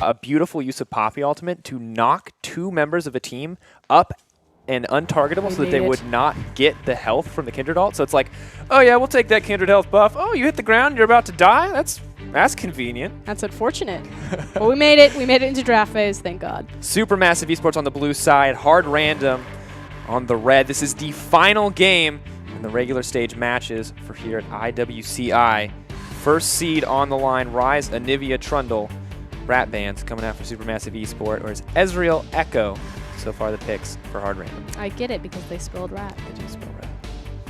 a beautiful use of Poppy Ultimate to knock 2 members of a team up and untargetable so that they would not get the health from the Kindred ult. So it's like, oh yeah, we'll take that Kindred health buff. Oh, you hit the ground, you're about to die? That's convenient. That's unfortunate. But we made it. We made it into draft phase, thank God. SuperMassive Esports on the blue side, HardRandom on the red. This is the final game in the regular stage matches for here at IWCI. First seed on the line, Rise, Anivia, Trundle. Rat Bands coming out for SuperMassive Esport, or is Ezreal, Echo. So far the picks for HardRandom. I get it because they spelled rat. They do spell rat.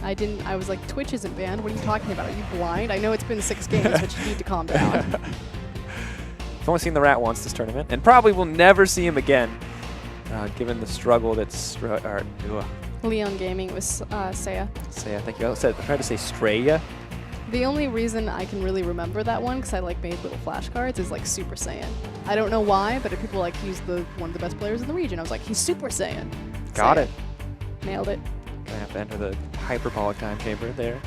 I didn't. I was like, Twitch isn't banned. What are you talking about? Are you blind? I know it's been 6 games, but you need to calm down. I've only seen the rat once this tournament, and probably will never see him again, given the struggle that's... Leon Gaming was Saya. Saya, thank you. I tried to say Straya. The only reason I can really remember that one, because I like made little flashcards, is like Super Saiyan. I don't know why, but if people like he's one of the best players in the region. I was like, he's Super Saiyan. Got it. Nailed it. Gonna have to enter the hyperbolic time chamber there.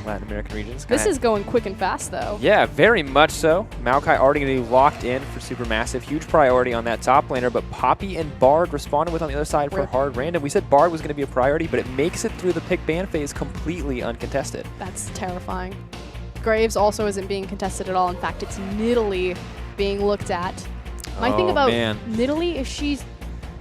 Latin American regions. This is going quick and fast, though. Yeah, very much so. Maokai already going to be locked in for SuperMassive. Huge priority on that top laner, but Poppy and Bard responded with on the other side for HardRandom. We said Bard was going to be a priority, but it makes it through the pick ban phase completely uncontested. That's terrifying. Graves also isn't being contested at all. In fact, it's Nidalee being looked at. My thing about Nidalee is she's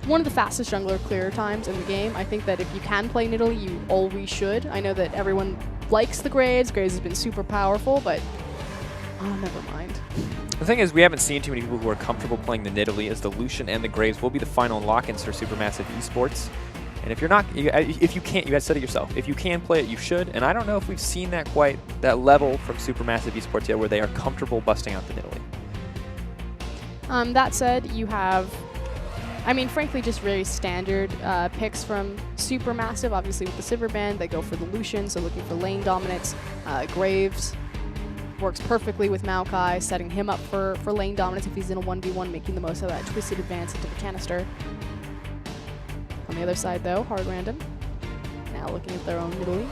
one of the fastest jungler clear times in the game. I think that if you can play Nidalee, you always should. I know that everyone likes the Graves. Graves has been super powerful, but never mind. The thing is, we haven't seen too many people who are comfortable playing the Nidalee, as the Lucian and the Graves will be the final lock-ins for SuperMassive Esports. And if you're not, if you can't, you got to study yourself. If you can play it, you should. And I don't know if we've seen that quite, that level from SuperMassive Esports yet, where they are comfortable busting out the Nidalee. That said, you have, I mean, frankly, just very standard picks from SuperMassive. Obviously, with the Silver Band, they go for the Lucian, so looking for lane dominance. Graves works perfectly with Maokai, setting him up for lane dominance if he's in a 1v1, making the most of that twisted advance into the canister. On the other side, though, HardRandom now looking at their own Nidalee.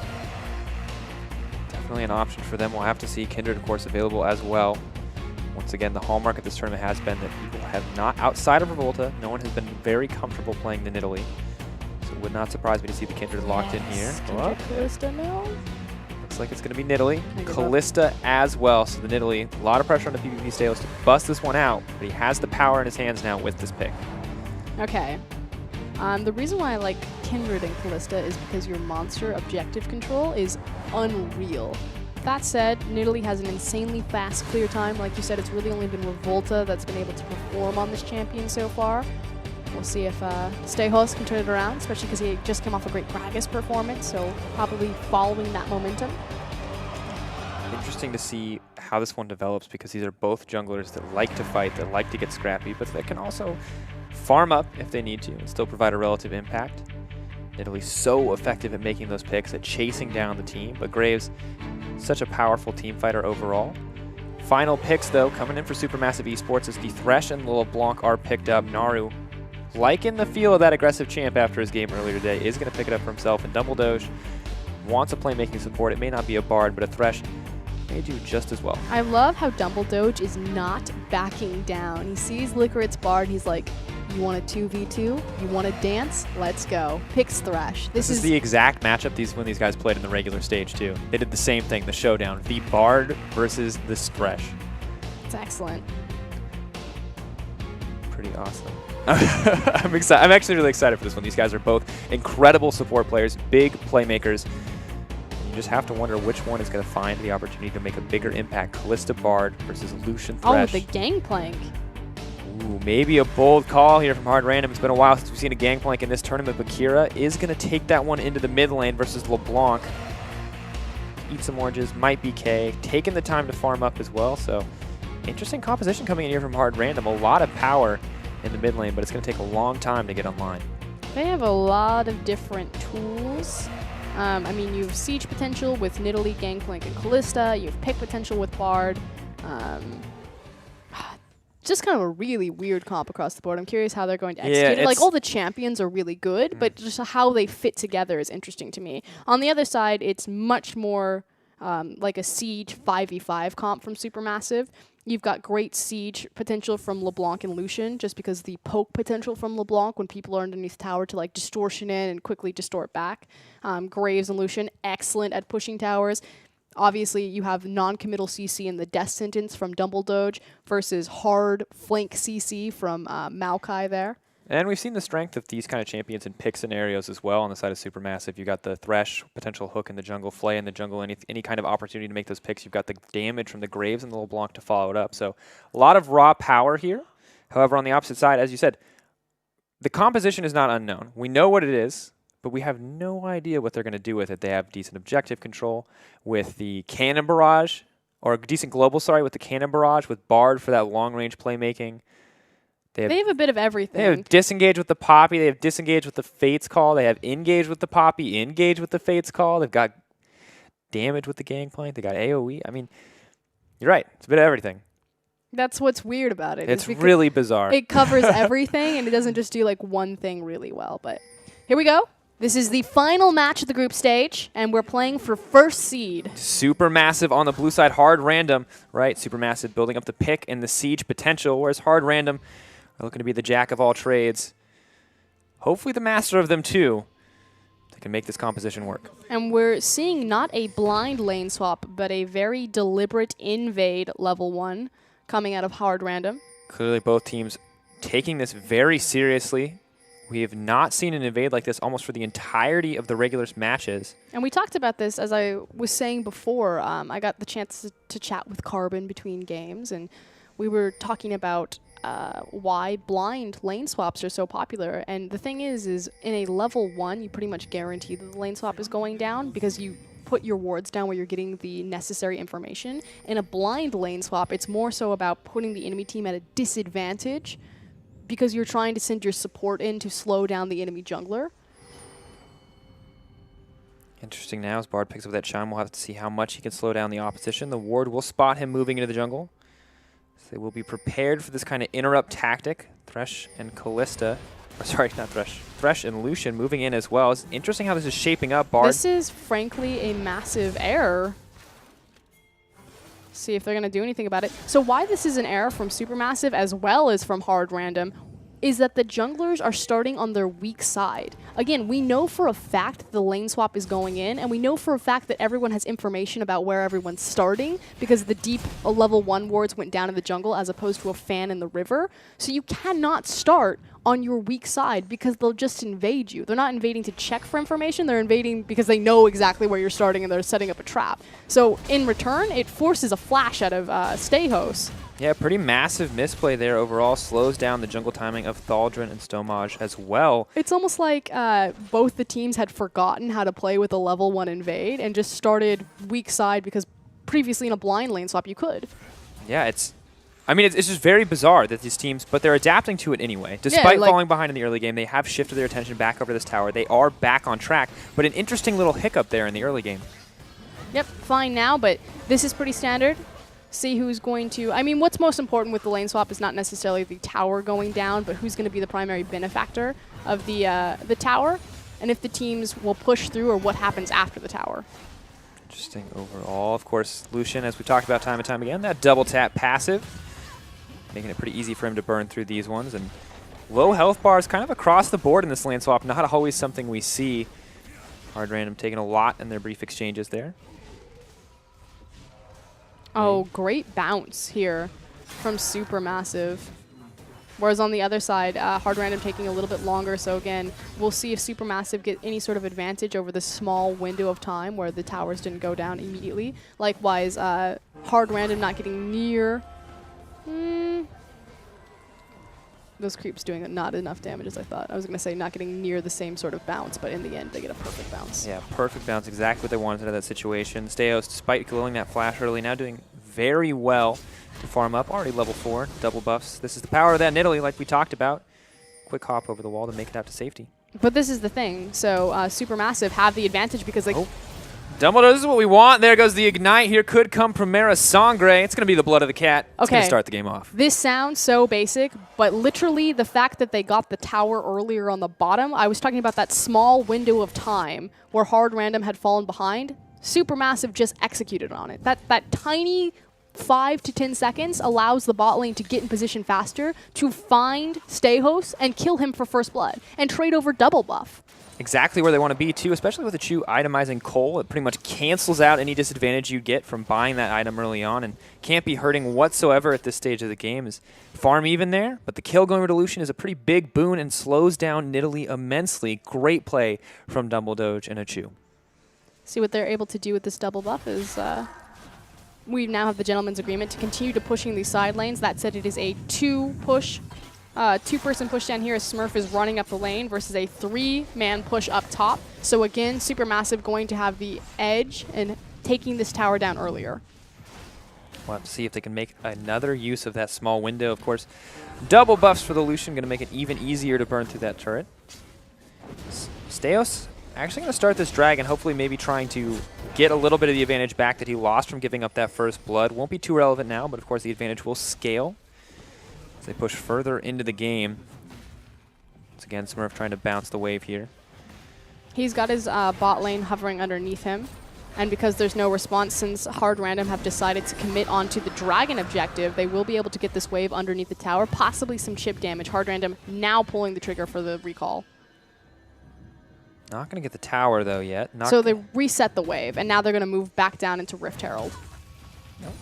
Definitely an option for them. We'll have to see. Kindred, of course, available as well. Once again, the hallmark of this tournament has been that people have not, outside of Revolta, no one has been very comfortable playing the Nidalee. So it would not surprise me to see the Kindred locked in here. Kindred, Kalista now. Looks like it's going to be Nidalee. Kalista as well. So the Nidalee, a lot of pressure on the PvP Stalos to bust this one out, but he has the power in his hands now with this pick. Okay. The reason why I like Kindred and Kalista is because your monster objective control is unreal. That said, Nidalee has an insanely fast clear time. Like you said, it's really only been Revolta that's been able to perform on this champion so far. We'll see if Stejos can turn it around, especially because he just came off a great Gragas performance, so probably following that momentum. Interesting to see how this one develops, because these are both junglers that like to fight, that like to get scrappy, but that can also farm up if they need to and still provide a relative impact. Nidalee so effective at making those picks, at chasing down the team, but Graves, such a powerful team fighter overall. Final picks, though, coming in for SuperMassive Esports as the Thresh and LeBlanc are picked up. Naru, liking the feel of that aggressive champ after his game earlier today, is going to pick it up for himself, and Dumbledoge wants a playmaking support. It may not be a Bard, but a Thresh may do just as well. I love how Dumbledoge is not backing down. He sees Licorice's Bard, he's like, you want a 2v2? You want to dance? Let's go. Picks Thresh. This is the exact matchup when these guys played in the regular stage, too. They did the same thing, the showdown. The Bard versus this Thresh. It's excellent. Pretty awesome. I'm excited. I'm actually really excited for this one. These guys are both incredible support players, big playmakers. You just have to wonder which one is going to find the opportunity to make a bigger impact. Kalista Bard versus Lucian Thresh. Oh, the Gangplank. Ooh, maybe a bold call here from HardRandom. It's been a while since we've seen a Gangplank in this tournament, but Kira is going to take that one into the mid lane versus LeBlanc. Eat some oranges, might be K. Taking the time to farm up as well, so interesting composition coming in here from HardRandom. A lot of power in the mid lane, but it's going to take a long time to get online. They have a lot of different tools. I mean, you have siege potential with Nidalee, Gangplank, and Kalista. You have pick potential with Bard. Just kind of a really weird comp across the board. I'm curious how they're going to execute it. Like, all the champions are really good, but just how they fit together is interesting to me. On the other side, it's much more like a Siege 5v5 comp from Supermassive. You've got great Siege potential from LeBlanc and Lucian, just because the poke potential from LeBlanc when people are underneath tower to like distortion in and quickly distort back. Graves and Lucian, excellent at pushing towers. Obviously, you have non-committal CC in the Death Sentence from Dumbledoge versus hard flank CC from Maokai there. And we've seen the strength of these kind of champions in pick scenarios as well on the side of Supermassive. You've got the Thresh, potential hook in the jungle, Flay in the jungle, any kind of opportunity to make those picks. You've got the damage from the Graves and the LeBlanc to follow it up. So a lot of raw power here. However, on the opposite side, as you said, the composition is not unknown. We know what it is, but we have no idea what they're going to do with it. They have decent objective control with the Cannon Barrage, or decent global, sorry, with the Cannon Barrage, with Bard for that long-range playmaking. They have a bit of everything. They have disengage with the Poppy. They have disengage with the Fates Call. They have engage with the Poppy, engage with the Fates Call. They've got damage with the Gangplank. They got AoE. I mean, you're right. It's a bit of everything. That's what's weird about it. It's really bizarre. It covers everything, and it doesn't just do like one thing really well. But here we go. This is the final match of the group stage, and we're playing for first seed. Supermassive on the blue side, HardRandom, right? Supermassive building up the pick and the siege potential, whereas HardRandom are looking to be the jack of all trades. Hopefully the master of them too. They can make this composition work. And we're seeing not a blind lane swap, but a very deliberate invade level 1 coming out of HardRandom. Clearly both teams taking this very seriously. We have not seen an invade like this almost for the entirety of the regular matches. And we talked about this, as I was saying before. I got the chance to chat with Carbon between games, and we were talking about why blind lane swaps are so popular. And the thing is in a level 1, you pretty much guarantee that the lane swap is going down because you put your wards down where you're getting the necessary information. In a blind lane swap, it's more so about putting the enemy team at a disadvantage because you're trying to send your support in to slow down the enemy jungler. Interesting now as Bard picks up that chime. We'll have to see how much he can slow down the opposition. The ward will spot him moving into the jungle. So they will be prepared for this kind of interrupt tactic. Thresh and Callista, or sorry, not Thresh. Thresh and Lucian moving in as well. It's interesting how this is shaping up, Bard. This is frankly a massive error. See if they're going to do anything about it. So why this is an error from Supermassive as well as from HardRandom is that the junglers are starting on their weak side. Again, we know for a fact the lane swap is going in, and we know for a fact that everyone has information about where everyone's starting because the deep level 1 wards went down in the jungle as opposed to a fan in the river. So you cannot start on your weak side because they'll just invade you. They're not invading to check for information, they're invading because they know exactly where you're starting and they're setting up a trap. So in return, it forces a flash out of Stehos. Yeah, pretty massive misplay there overall. Slows down the jungle timing of Thaldrun and Stomaj as well. It's almost like both the teams had forgotten how to play with a level 1 invade and just started weak side because previously in a blind lane swap you could. Yeah, it's just very bizarre that these teams, but they're adapting to it anyway. Despite falling behind in the early game, they have shifted their attention back over this tower. They are back on track, but an interesting little hiccup there in the early game. Yep, fine now, but this is pretty standard. See who's going to... I mean, what's most important with the lane swap is not necessarily the tower going down, but who's going to be the primary benefactor of the tower, and if the teams will push through or what happens after the tower. Interesting overall. Of course, Lucian, as we talked about time and time again, that double tap passive, making it pretty easy for him to burn through these ones. And low health bars kind of across the board in this lane swap, not always something we see. HardRandom taking a lot in their brief exchanges there. Oh, great bounce here from Supermassive. Whereas on the other side, HardRandom taking a little bit longer. So again, we'll see if Supermassive get any sort of advantage over the small window of time where the towers didn't go down immediately. Likewise, HardRandom not getting near. Those creeps doing not enough damage as I thought. I was going to say not getting near the same sort of bounce, but in the end they get a perfect bounce. Yeah, perfect bounce, exactly what they wanted out of that situation. Stehos, despite glowing that flash early, now doing very well to farm up. Already level 4, double buffs. This is the power of that Nidalee, like we talked about. Quick hop over the wall to make it out to safety. But this is the thing. So Supermassive have the advantage because they... Oh. Dumbledore, this is what we want. There goes the Ignite. Here could come Primera Sangre. It's going to be the blood of the cat. It's going to start the game off. This sounds so basic, but literally the fact that they got the tower earlier on the bottom, I was talking about that small window of time where HardRandom had fallen behind. SuperMassive just executed on it. That tiny 5 to 10 seconds allows the bot lane to get in position faster, to find Stayhost and kill him for first blood, and trade over double buff. Exactly where they want to be, too, especially with the Chu itemizing Cole. It pretty much cancels out any disadvantage you get from buying that item early on and can't be hurting whatsoever at this stage of the game. Is farm even there, but the kill going over to Lucian is a pretty big boon and slows down Nidalee immensely. Great play from Dumbledoge and a Chu. See what they're able to do with this double buff is we now have the gentleman's agreement to continue to pushing these side lanes. That said, it is a two-person push down here as Smurf is running up the lane versus a 3-man push up top. So again, SuperMassive going to have the edge and taking this tower down earlier. We'll have to see if they can make another use of that small window. Of course, double buffs for the Lucian, going to make it even easier to burn through that turret. Steos actually going to start this dragon, hopefully maybe trying to get a little bit of the advantage back that he lost from giving up that first blood. Won't be too relevant now, but of course the advantage will scale as they push further into the game. Once again, Smurf trying to bounce the wave here. He's got his bot lane hovering underneath him. And because there's no response, since HardRandom have decided to commit onto the dragon objective, they will be able to get this wave underneath the tower, possibly some chip damage. HardRandom now pulling the trigger for the recall. Not going to get the tower, though, yet. So they reset the wave, and now they're going to move back down into Rift Herald. Nope.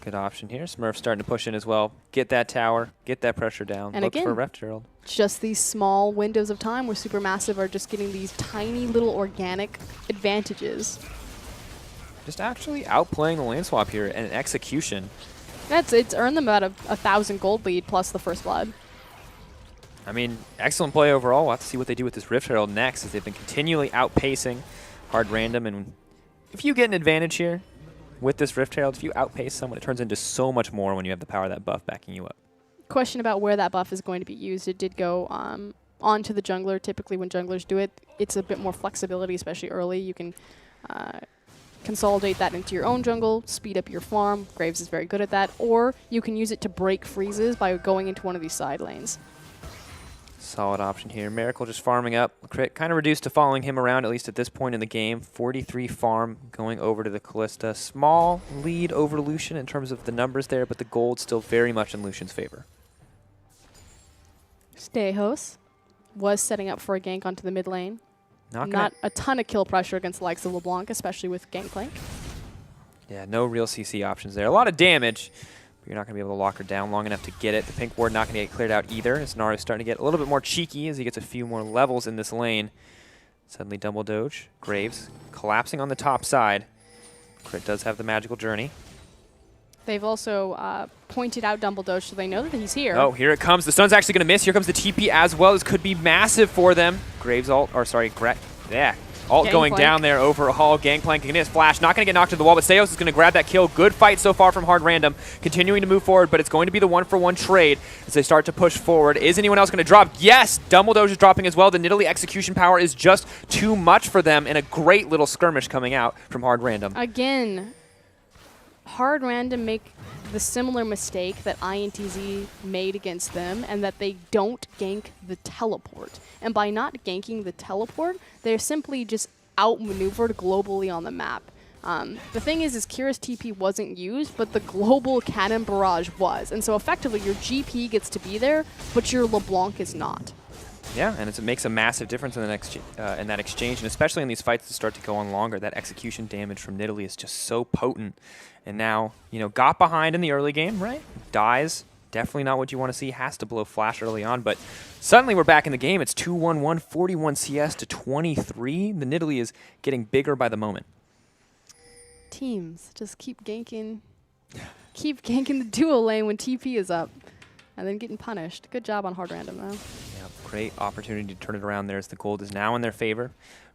Good option here. Smurf starting to push in as well. Get that tower, get that pressure down. And look again, for Rift Herald. Just these small windows of time where SuperMassive are just getting these tiny little organic advantages. Just actually outplaying the lane swap here and execution. It's earned them about a 1,000 gold lead plus the first blood. I mean, excellent play overall. We'll have to see what they do with this Rift Herald next, as they've been continually outpacing HardRandom. And if you get an advantage here with this Rift Herald, if you outpace someone, it turns into so much more when you have the power of that buff backing you up. Question about where that buff is going to be used. It did go onto the jungler. Typically when junglers do it, it's a bit more flexibility, especially early. You can consolidate that into your own jungle, speed up your farm. Graves is very good at that. Or you can use it to break freezes by going into one of these side lanes. Solid option here. Miracle just farming up. Crit kind of reduced to following him around, at least at this point in the game. 43 farm going over to the Callista. Small lead over Lucian in terms of the numbers there, but the gold still very much in Lucian's favor. Stayhost was setting up for a gank onto the mid lane. Not a ton of kill pressure against the likes of LeBlanc, especially with Gangplank. Yeah, no real CC options there. A lot of damage. You're not going to be able to lock her down long enough to get it. The pink ward not going to get cleared out either, as Naru's starting to get a little bit more cheeky as he gets a few more levels in this lane. Suddenly Dumbledoge, Graves collapsing on the top side. Crit does have the magical journey. They've also pointed out Dumbledoge, so they know that he's here. Oh, here it comes. The stun's actually going to miss. Here comes the TP as well. This could be massive for them. Graves ult, or sorry, ult going down there overall. Gangplank against his flash. Not going to get knocked to the wall, but Seos is going to grab that kill. Good fight so far from HardRandom. Continuing to move forward, but it's going to be the one-for-one trade as they start to push forward. Is anyone else going to drop? Yes! Dumbledoge is dropping as well. The Nidalee execution power is just too much for them, and a great little skirmish coming out from HardRandom. Again, HardRandom make the similar mistake that INTZ made against them, and that they don't gank the teleport. And by not ganking the teleport, they're simply just outmaneuvered globally on the map. The thing is Kira's TP wasn't used, but the global cannon barrage was. And so effectively, your GP gets to be there, but your LeBlanc is not. Yeah, and it makes a massive difference in that exchange, and especially in these fights that start to go on longer. That execution damage from Nidalee is just so potent. And now, you know, got behind in the early game, right? Dies. Definitely not what you want to see. Has to blow flash early on, but suddenly we're back in the game. It's 2-1-1, 41 CS to 23. The Nidalee is getting bigger by the moment. Teams just keep ganking the duo lane when TP is up, and then getting punished. Good job on HardRandom, though. Yeah, great opportunity to turn it around there as the gold is now in their favor.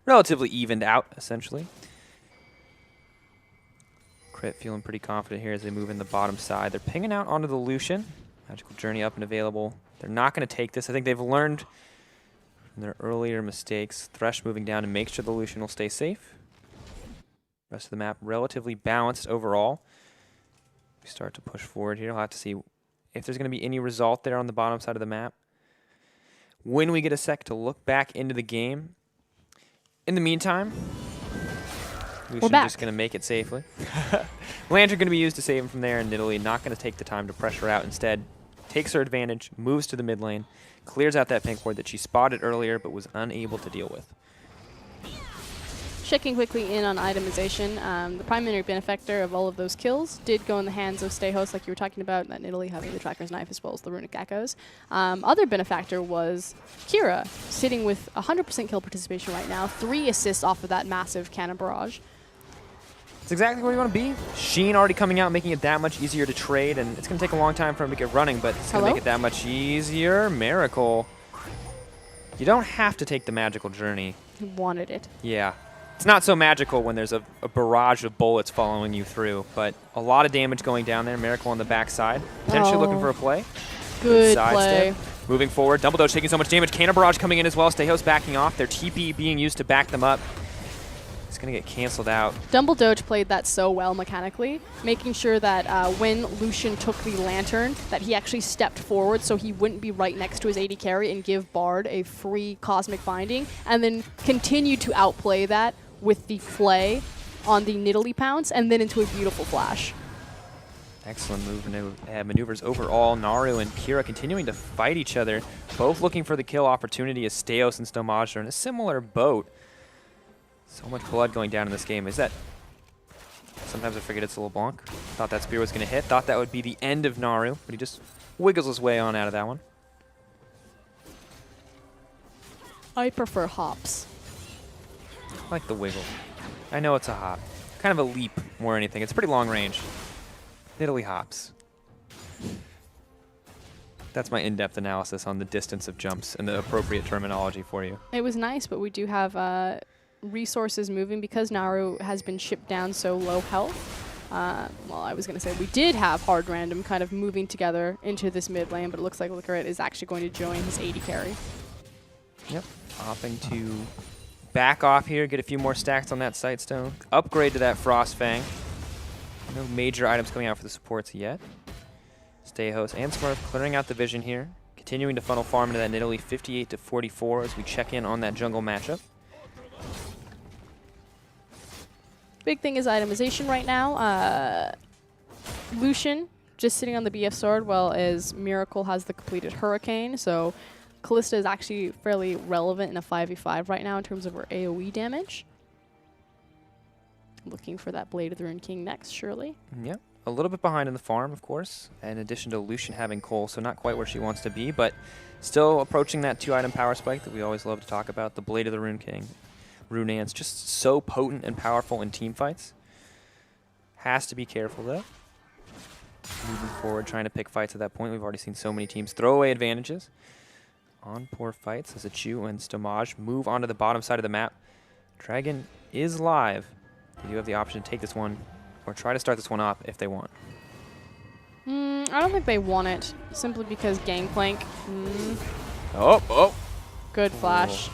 Relatively evened out, essentially. Crit feeling pretty confident here as they move in the bottom side. They're pinging out onto the Lucian. Magical journey up and available. They're not going to take this. I think they've learned from their earlier mistakes. Thresh moving down to make sure the Lucian will stay safe. Rest of the map relatively balanced overall. We start to push forward here. We'll have to see if there's going to be any result there on the bottom side of the map. When we get a sec to look back into the game. In the meantime, Lucian just going to make it safely. Lantern going to be used to save him from there, and Nidalee not going to take the time to pressure out. Instead, takes her advantage, moves to the mid lane, clears out that pink ward that she spotted earlier but was unable to deal with. Checking quickly in on itemization, the primary benefactor of all of those kills did go in the hands of Stayhost, like you were talking about, that Nidalee having the Tracker's Knife as well as the Runic Echoes. Other benefactor was Kira, sitting with 100% kill participation right now, 3 assists off of that massive cannon barrage. It's exactly where you want to be. Sheen already coming out, making it that much easier to trade, and it's going to take a long time for him to get running, but it's going to make it that much easier. Miracle. You don't have to take the magical journey. He wanted it. Yeah. It's not so magical when there's a barrage of bullets following you through, but a lot of damage going down there. Miracle on the backside. Potentially looking for a play. Good play. Moving forward. Double Doge taking so much damage. Cannon barrage coming in as well. Stayhost backing off. Their TP being used to back them up. It's going to get canceled out. Dumble Doge played that so well mechanically, making sure that when Lucian took the Lantern, that he actually stepped forward so he wouldn't be right next to his AD carry and give Bard a free Cosmic Binding, and then continue to outplay that with the Flay on the Nidalee pounce, and then into a beautiful flash. Excellent maneuvers overall. Naru and Kira continuing to fight each other, both looking for the kill opportunity as Steos and Stomaj are in a similar boat. So much blood going down in this game. Is that... Sometimes I forget it's a LeBlanc. Thought that spear was going to hit. Thought that would be the end of Naru, but he just wiggles his way on out of that one. I prefer hops. I like the wiggle. I know it's a hop. Kind of a leap more than anything. It's pretty long range. Nidalee hops. That's my in-depth analysis on the distance of jumps and the appropriate terminology for you. It was nice, but we do have resources moving because Naru has been shipped down so low health. Well, I was going to say we did have HardRandom kind of moving together into this mid lane, but it looks like Liquorit is actually going to join his AD carry. Yep. Opting to back off here, get a few more stacks on that Sightstone. Upgrade to that Frost Fang. No major items coming out for the supports yet. Stayhost and Smurf clearing out the vision here. Continuing to funnel farm into that Nidalee 58-44 as we check in on that jungle matchup. Big thing is itemization right now. Lucian just sitting on the BF sword, while as Miracle has the completed Hurricane. So Kalista is actually fairly relevant in a 5v5 right now in terms of her AoE damage. Looking for that Blade of the Rune King next, surely. Yep. A little bit behind in the farm, of course, in addition to Lucian having Cole, so not quite where she wants to be, but still approaching that 2-item power spike that we always love to talk about, the Blade of the Rune King. Runeance, just so potent and powerful in team fights. Has to be careful, though. Moving forward, trying to pick fights at that point. We've already seen so many teams throw away advantages on poor fights as Achu and Stomaj move onto the bottom side of the map. Dragon is live. They do have the option to take this one or try to start this one up if they want. I don't think they want it, simply because Gangplank. Oh. Good flash. Ooh.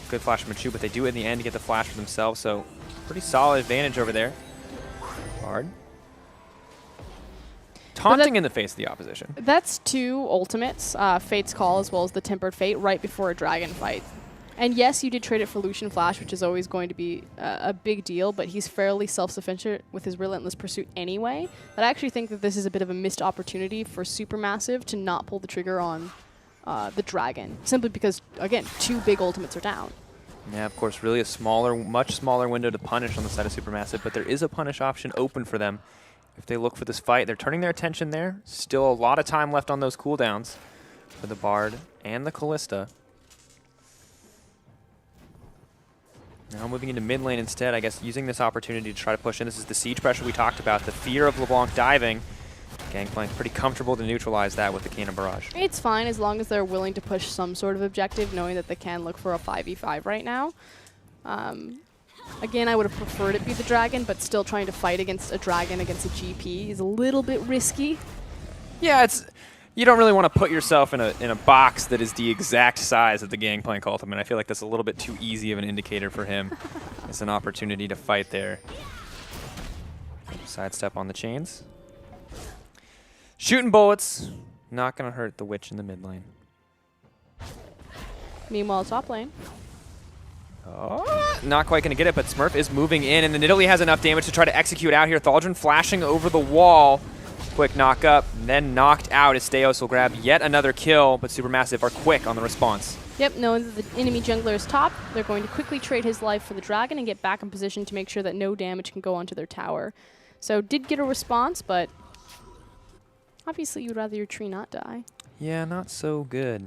Good flash from Achu, but they do in the end get the flash for themselves, so pretty solid advantage over there. Hard. Taunting in the face of the opposition. That's 2 ultimates, Fate's Call as well as the Tempered Fate, right before a dragon fight. And yes, you did trade it for Lucian Flash, which is always going to be a big deal, but he's fairly self-sufficient with his Relentless Pursuit anyway. But I actually think that this is a bit of a missed opportunity for Supermassive to not pull the trigger on the dragon, simply because, again, 2 big ultimates are down. Yeah, of course, really a smaller, much smaller window to punish on the side of Supermassive, but there is a punish option open for them if they look for this fight. They're turning their attention there. Still a lot of time left on those cooldowns for the Bard and the Kalista. Now moving into mid lane instead, I guess using this opportunity to try to push in. This is the siege pressure we talked about, the fear of LeBlanc diving. Gangplank pretty comfortable to neutralize that with the Cannon Barrage. It's fine as long as they're willing to push some sort of objective, knowing that they can look for a 5v5 right now. Again, I would have preferred it be the dragon, but still trying to fight against a dragon against a GP is a little bit risky. Yeah, you don't really want to put yourself in a box that is the exact size of the Gangplank ultimate. I feel like that's a little bit too easy of an indicator for him. It's an opportunity to fight there. Sidestep on the chains. Shooting bullets. Not going to hurt the witch in the mid lane. Meanwhile, top lane. Oh, not quite going to get it, but Smurf is moving in, and the Nidalee has enough damage to try to execute out here. Thaldron flashing over the wall. Quick knock up, and then knocked out as Steos will grab yet another kill, but Supermassive are quick on the response. Yep, knowing that the enemy jungler is top, they're going to quickly trade his life for the dragon and get back in position to make sure that no damage can go onto their tower. So did get a response, but obviously you'd rather your tree not die. Yeah, not so good.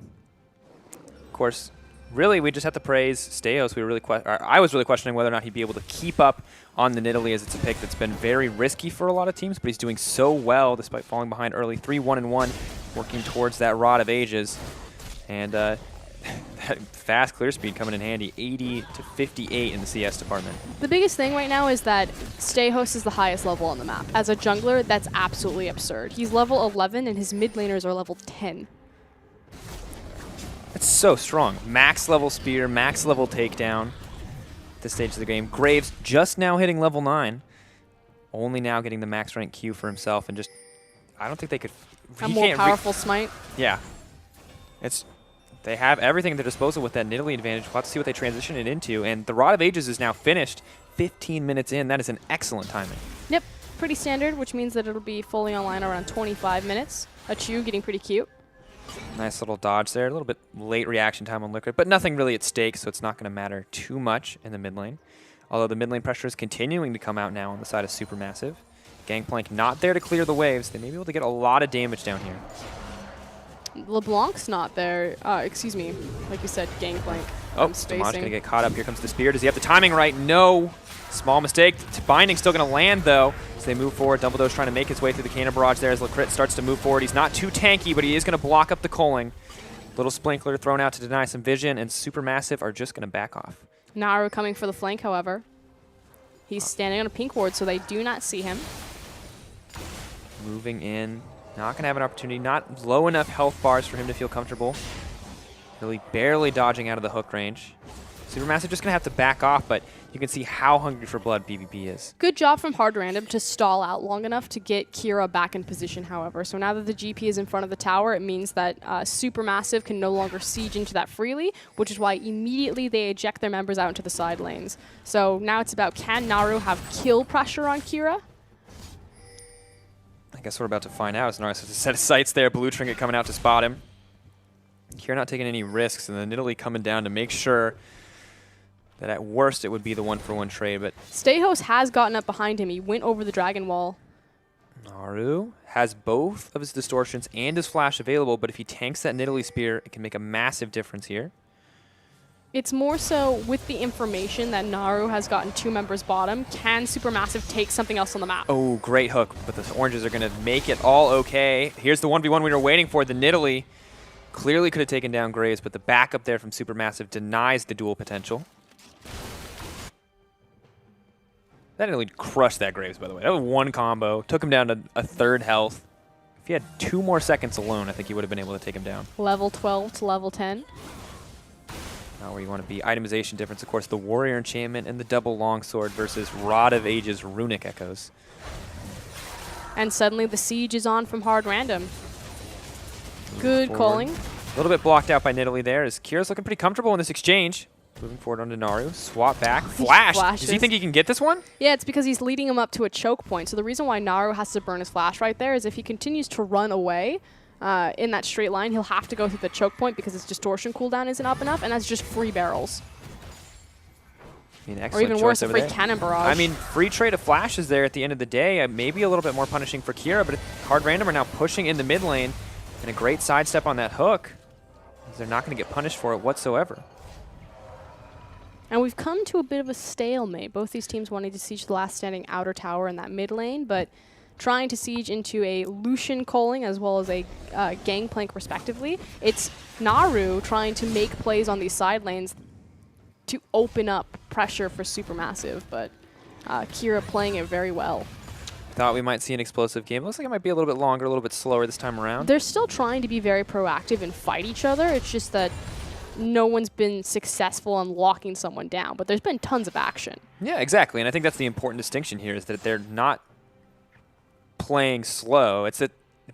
Of course, really, we just have to praise Steos. I was really questioning whether or not he'd be able to keep up on the Nidalee, as it's a pick that's been very risky for a lot of teams, but he's doing so well despite falling behind early. 3-1-1, working towards that Rod of Ages. And that fast clear speed coming in handy, 80 to 58 in the CS department. The biggest thing right now is that Stehos is the highest level on the map. As a jungler, that's absolutely absurd. He's level 11 and his mid laners are level 10. That's so strong. Max level spear, max level takedown at this stage of the game. Graves just now hitting level 9. Only now getting the max rank Q for himself, and just, I don't think they could. A more powerful smite. Yeah. They have everything at their disposal with that Nidalee advantage. We'll have to see what they transition it into. And the Rod of Ages is now finished 15 minutes in. That is an excellent timing. Yep, pretty standard, which means that it'll be fully online around 25 minutes. A Chew getting pretty cute. Nice little dodge there. A little bit late reaction time on Liquid, but nothing really at stake, so it's not going to matter too much in the mid lane. Although the mid lane pressure is continuing to come out now on the side of Supermassive. Gangplank not there to clear the waves. They may be able to get a lot of damage down here. LeBlanc's not there. Excuse me. Like you said, Gangplank. Oh, Damage going to get caught up. Here comes the spear. Does he have the timing right? No. Small mistake. Binding still going to land, though, as they move forward. Dumbledore's trying to make his way through the cannon barrage there as Lacrit starts to move forward. He's not too tanky, but he is going to block up the culling. Little Sprinkler thrown out to deny some vision, and Supermassive are just going to back off. Naru coming for the flank, however. He's standing on a pink ward, so they do not see him. Moving in. Not going to have an opportunity. Not low enough health bars for him to feel comfortable. Really barely dodging out of the hook range. Supermassive just going to have to back off, but you can see how hungry for blood BBB is. Good job from HardRandom to stall out long enough to get Kira back in position, however. So now that the GP is in front of the tower, it means that Supermassive can no longer siege into that freely, which is why immediately they eject their members out into the side lanes. So now it's about, can Naru have kill pressure on Kira? I guess we're about to find out. As Naru has a set of sights there. Blue Trinket coming out to spot him. Kira not taking any risks, and then Nidalee coming down to make sure that at worst it would be the 1-for-1 trade, but Stehos has gotten up behind him. He went over the dragon wall. Naru has both of his distortions and his flash available, but if he tanks that Nidalee spear, it can make a massive difference here. It's more so with the information that Naru has gotten 2 members bottom. Can Supermassive take something else on the map? Oh, great hook, but the oranges are going to make it all okay. Here's the 1v1 we were waiting for. The Nidalee clearly could have taken down Graves, but the backup there from Supermassive denies the duel potential. That Nidalee crushed that Graves, by the way. That was one combo. Took him down to a 3rd health. If he had 2 more seconds alone, I think he would have been able to take him down. Level 12 to level 10. Not where you want to be. Itemization difference, of course, the Warrior Enchantment and the Double Longsword versus Rod of Ages Runic Echoes. And suddenly the siege is on from HardRandom. Good calling. A little bit blocked out by Nidalee there as Kira's looking pretty comfortable in this exchange. Moving forward onto Naru. Swap back. Flash. Does he think he can get this one? Yeah, it's because he's leading him up to a choke point. So the reason why Naru has to burn his flash right there is if he continues to run away in that straight line, he'll have to go through the choke point because his distortion cooldown isn't up enough, and that's just free barrels. I mean, or even worse, a free cannon barrage. I mean, free trade of flashes there at the end of the day. Maybe a little bit more punishing for Kira, but HardRandom are now pushing in the mid lane, and a great sidestep on that hook. They're not going to get punished for it whatsoever. And we've come to a bit of a stalemate. Both these teams wanting to siege the last standing outer tower in that mid lane, but trying to siege into a Lucian culling as well as a Gangplank respectively. It's Naru trying to make plays on these side lanes to open up pressure for Supermassive, but Kira playing it very well. Thought we might see an explosive game. Looks like it might be a little bit longer, a little bit slower this time around. They're still trying to be very proactive and fight each other. It's just that no one's been successful in locking someone down, but there's been tons of action. Yeah, exactly. And I think that's the important distinction here is that they're not playing slow. It's that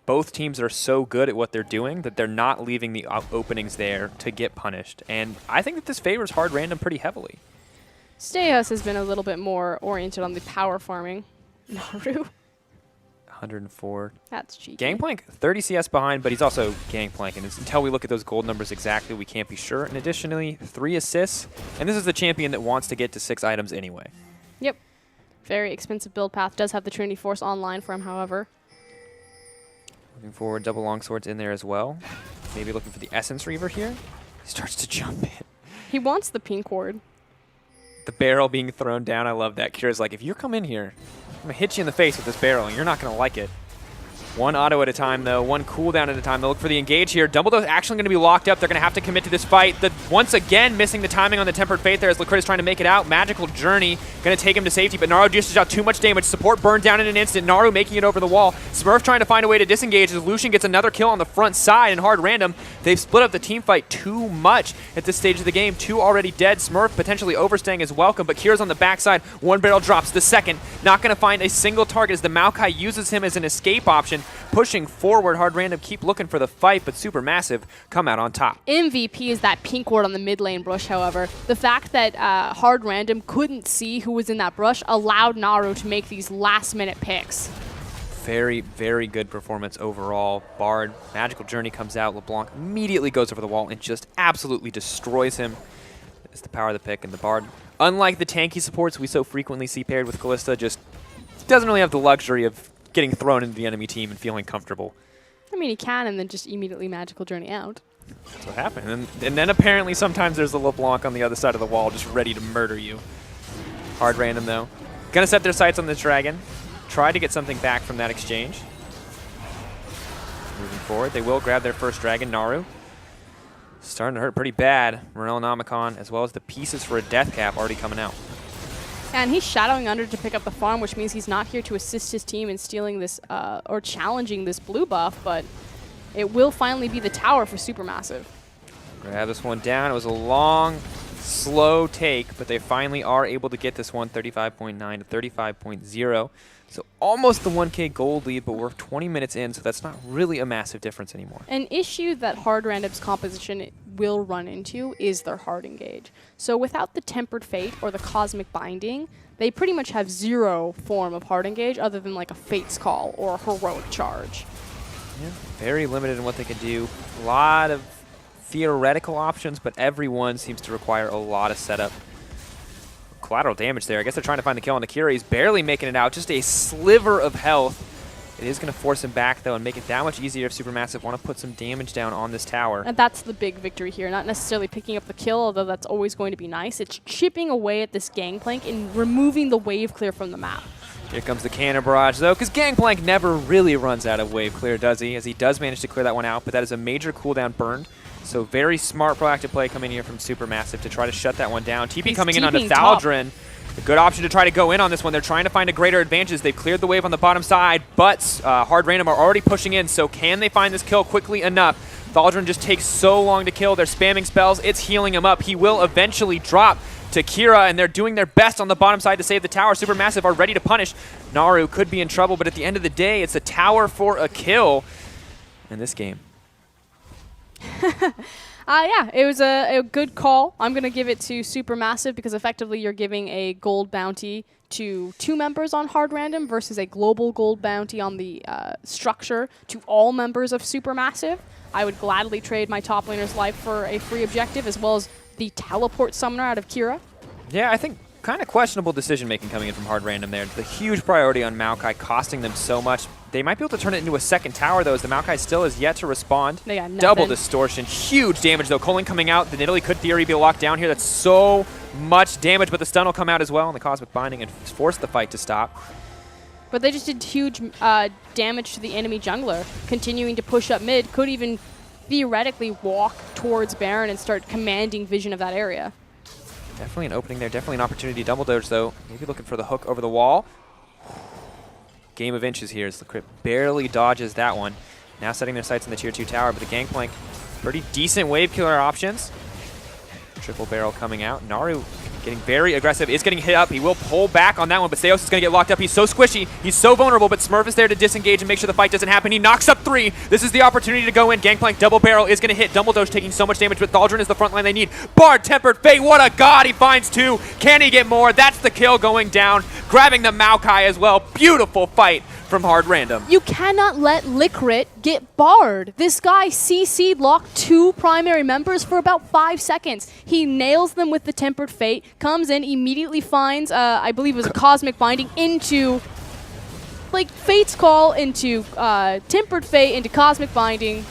both teams are so good at what they're doing that they're not leaving the openings there to get punished. And I think that this favors HardRandom pretty heavily. Stayhouse has been a little bit more oriented on the power farming. Naru. 104. That's cheeky. Gangplank, 30 CS behind, but he's also Gangplanking. Until we look at those gold numbers exactly, we can't be sure. And additionally, 3 assists. And this is the champion that wants to get to 6 items anyway. Yep. Very expensive build path. Does have the Trinity Force online for him, however. Moving forward, double longswords in there as well. Maybe looking for the Essence Reaver here. He starts to jump in. He wants the pink ward. The barrel being thrown down, I love that. Kira's like, if you come in here, I'm going to hit you in the face with this barrel, and you're not going to like it. One auto at a time, though. One cooldown at a time. They'll look for the engage here. Dumbledore's actually going to be locked up. They're going to have to commit to this fight. Once again, missing the timing on the Tempered Fate there as Lacrit is trying to make it out. Magical Journey going to take him to safety, but Naru dishes out too much damage. Support burned down in an instant. Naru making it over the wall. Smurf trying to find a way to disengage as Lucian gets another kill on the front side, and HardRandom, they've split up the team fight too much at this stage of the game. 2 already dead. Smurf potentially overstaying is welcome, but Kira's on the backside. 1 barrel drops. The second, not going to find a single target as the Maokai uses him as an escape option. Pushing forward, HardRandom keep looking for the fight, but SuperMassive come out on top. MVP is that pink ward on the mid lane brush, however. The fact that HardRandom couldn't see who was in that brush allowed Naru to make these last-minute picks. Very, very good performance overall. Bard, Magical Journey comes out. LeBlanc immediately goes over the wall and just absolutely destroys him. It's the power of the pick, and the Bard, unlike the tanky supports we so frequently see paired with Kalista, just doesn't really have the luxury of getting thrown into the enemy team and feeling comfortable. I mean, he can, and then just immediately Magical Journey out. That's what happened. And then apparently sometimes there's a LeBlanc on the other side of the wall just ready to murder you. HardRandom, though. Gonna set their sights on this dragon. Try to get something back from that exchange. Moving forward, they will grab their first dragon, Naru. Starting to hurt pretty bad. Morellonomicon, as well as the pieces for a death cap already coming out. And he's shadowing under to pick up the farm, which means he's not here to assist his team in stealing this or challenging this blue buff, but it will finally be the tower for SuperMassive. Grab this one down. It was a long, slow take, but they finally are able to get this one 35.9 to 35.0. So almost the 1K gold lead, but we're 20 minutes in, so that's not really a massive difference anymore. An issue that HardRandom's composition will run into is their hard engage. So without the Tempered Fate or the Cosmic Binding, they pretty much have 0 form of hard engage other than like a Fate's Call or a Heroic Charge. Yeah, very limited in what they can do. A lot of theoretical options, but every one seems to require a lot of setup. Collateral damage there. I guess they're trying to find the kill on Akira. He's barely making it out. Just a sliver of health. It is going to force him back, though, and make it that much easier if SuperMassive want to put some damage down on this tower. And that's the big victory here. Not necessarily picking up the kill, although that's always going to be nice. It's chipping away at this Gangplank and removing the wave clear from the map. Here comes the cannon barrage, though, because Gangplank never really runs out of wave clear, does he? As he does manage to clear that one out, but that is a major cooldown burned. So very smart proactive play coming here from SuperMassive to try to shut that one down. TP coming in onto Thaldrn. A good option to try to go in on this one. They're trying to find a greater advantage. They've cleared the wave on the bottom side, but HardRandom are already pushing in, so can they find this kill quickly enough? Thaldrn just takes so long to kill. They're spamming spells. It's healing him up. He will eventually drop to Kira, and they're doing their best on the bottom side to save the tower. SuperMassive are ready to punish. Naru could be in trouble, but at the end of the day, it's a tower for a kill in this game. Yeah, it was a good call. I'm going to give it to SuperMassive because effectively you're giving a gold bounty to 2 members on HardRandom versus a global gold bounty on the structure to all members of SuperMassive. I would gladly trade my top laner's life for a free objective as well as the teleport summoner out of Kira. Yeah, I think kind of questionable decision-making coming in from HardRandom there. The huge priority on Maokai costing them so much. They might be able to turn it into a second tower, though, as the Maokai still is yet to respond. They got nothing. Double distortion. Huge damage, though. Culling coming out. The Nidalee could theory be locked down here. That's so much damage, but the stun will come out as well, and the Cosmic Binding and force the fight to stop. But they just did huge damage to the enemy jungler. Continuing to push up mid, could even theoretically walk towards Baron and start commanding vision of that area. Definitely an opening there. Definitely an opportunity. Double dodge, though. Maybe looking for the hook over the wall. Game of inches here as the Crypt barely dodges that one. Now setting their sights on the tier 2 tower, but the Gangplank, pretty decent wave killer options. Triple barrel coming out. Naru Getting very aggressive, is getting hit up. He will pull back on that one, but Seos is going to get locked up. He's so squishy, he's so vulnerable, but Smurf is there to disengage and make sure the fight doesn't happen. He knocks up 3. This is the opportunity to go in. Gangplank double barrel is going to hit. Dumbledoge taking so much damage, but Thaldrun is the front line they need. Bard, Tempered Fate, what a god, he finds 2. Can he get more? That's the kill going down. Grabbing the Maokai as well. Beautiful fight from HardRandom. You cannot let Licrit get barred. This guy CC'd locked 2 primary members for about 5 seconds. He nails them with the Tempered Fate, comes in, immediately finds, I believe it was a Cosmic Binding into, like, Fate's Call into Tempered Fate into Cosmic Binding.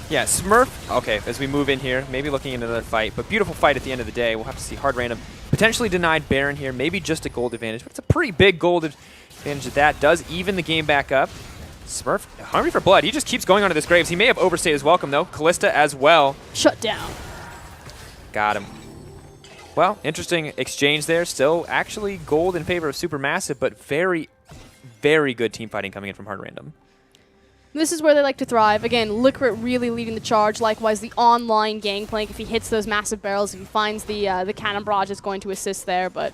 Yeah, Smurf, okay, as we move in here, maybe looking into another fight, but beautiful fight at the end of the day. We'll have to see. HardRandom potentially denied Baron here, maybe just a gold advantage, but it's a pretty big gold advantage at that. Does even the game back up. Smurf, hungry for blood. He just keeps going onto this Graves. He may have overstayed his welcome, though. Callista as well. Shut down. Got him. Well, interesting exchange there. Still actually gold in favor of Supermassive, but very, very good team fighting coming in from HardRandom. This is where they like to thrive. Again, Licrit really leading the charge. Likewise, the online Gangplank, if he hits those massive barrels, if he finds the Cannon Barrage, is going to assist there. But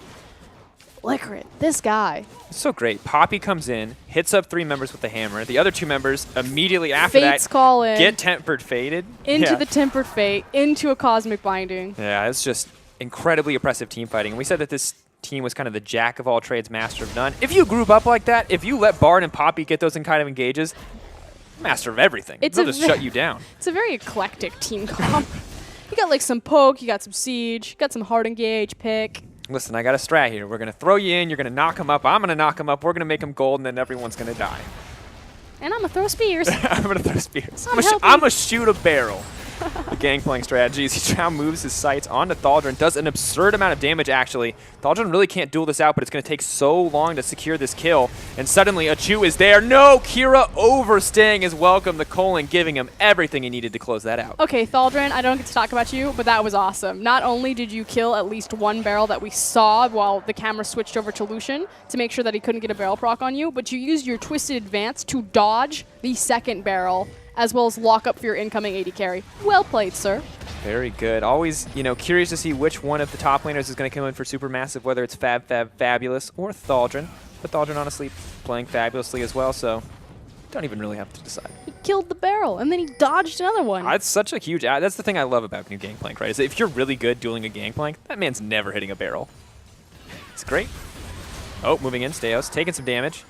Licrit, this guy. It's so great. Poppy comes in, hits up 3 members with the hammer. The other 2 members immediately after Fate's that call in, get Tempered Fated. into the Tempered Fate, into a Cosmic Binding. Yeah, it's just incredibly oppressive team fighting. And we said that this team was kind of the jack of all trades, master of none. If you group up like that, if you let Bard and Poppy get those kind of engages, master of everything. They'll just shut you down. It's a very eclectic team comp. You got like some poke, you got some siege, you got some hard engage, pick. Listen, I got a strat here. We're going to throw you in, you're going to knock him up, I'm going to knock him up, we're going to make him gold, and then everyone's going to die. And I'm going to throw spears. I'm going to throw spears. I'm going to shoot a barrel. The Gangplank strategies. He now moves his sights onto Thaldrun. Does an absurd amount of damage, actually. Thaldrun really can't duel this out, but it's going to take so long to secure this kill. And suddenly, a Chu is there. No! Kira overstaying his welcome. The Colon giving him everything he needed to close that out. Okay, Thaldrun, I don't get to talk about you, but that was awesome. Not only did you kill at least 1 barrel that we saw while the camera switched over to Lucian to make sure that he couldn't get a barrel proc on you, but you used your Twisted Advance to dodge the 2nd barrel, as well as lock up for your incoming AD carry. Well played, sir. Very good. Always, curious to see which one of the top laners is going to come in for Supermassive, whether it's Fabulous or Thaldrun. But Thaldrun, honestly, playing fabulously as well, so don't even really have to decide. He killed the barrel, and then he dodged another one. That's such a huge... That's the thing I love about new Gangplank, right? Is that if you're really good dueling a Gangplank, that man's never hitting a barrel. It's great. Oh, moving in, Steos, taking some damage.